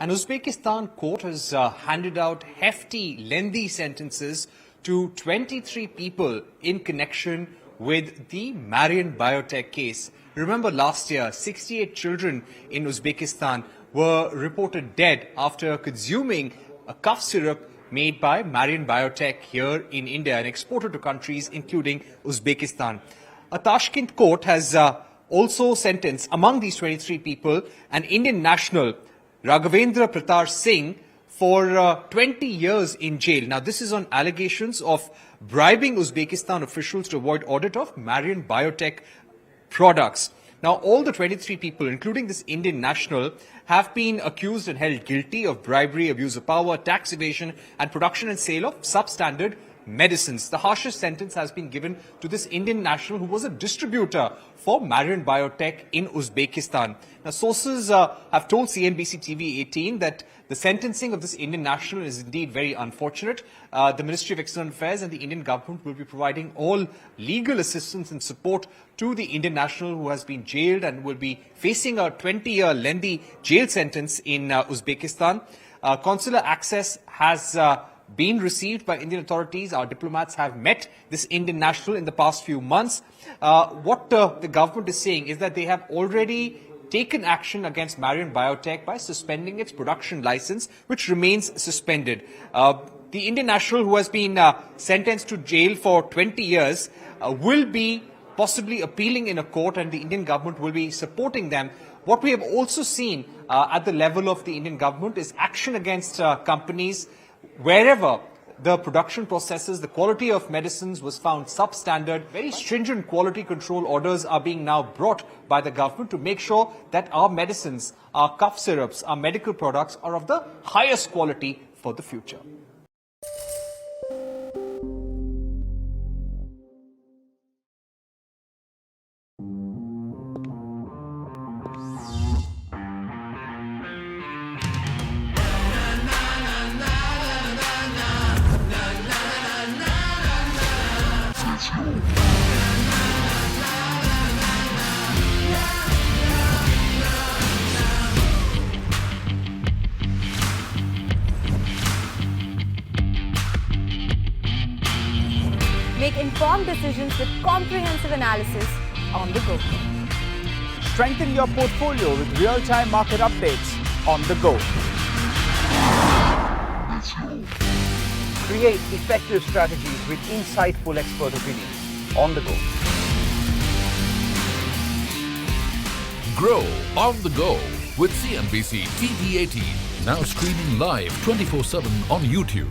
An Uzbekistan court has handed out hefty, lengthy sentences to 23 people in connection with the Marion Biotech case. Remember last year, 68 children in Uzbekistan were reported dead after consuming a cough syrup made by Marion Biotech here in India and exported to countries including Uzbekistan. A Tashkent court has also sentenced among these 23 people an Indian national, Raghavendra Pratar Singh, for 20 years in jail. Now, this is on allegations of bribing Uzbekistan officials to avoid audit of Marion Biotech products. Now, all the 23 people, including this Indian national, have been accused and held guilty of bribery, abuse of power, tax evasion, and production and sale of substandard medicines. The harshest sentence has been given to this Indian national who was a distributor for Marion Biotech in Uzbekistan. Now, sources have told CNBC-TV18 that the sentencing of this Indian national is indeed very unfortunate. The Ministry of External Affairs and the Indian government will be providing all legal assistance and support to the Indian national who has been jailed and will be facing a 20-year lengthy jail sentence in Uzbekistan. Consular access has been received by Indian authorities. Our diplomats have met this Indian national in the past few months. What the government is saying is that they have already taken action against Marion Biotech by suspending its production license, which remains suspended. The Indian national who has been sentenced to jail for 20 years will be possibly appealing in a court, and the Indian government will be supporting them. What we have also seen at the level of the Indian government is action against companies wherever the production processes, the quality of medicines was found substandard. Very stringent quality control orders are being now brought by the government to make sure that our medicines, our cough syrups, our medical products are of the highest quality for the future. Make informed decisions with comprehensive analysis on the go. Strengthen your portfolio with real-time market updates on the go. Create effective strategies with insightful expert opinions on the go. Grow on the go with CNBC-TV18, now streaming live 24/7 on YouTube.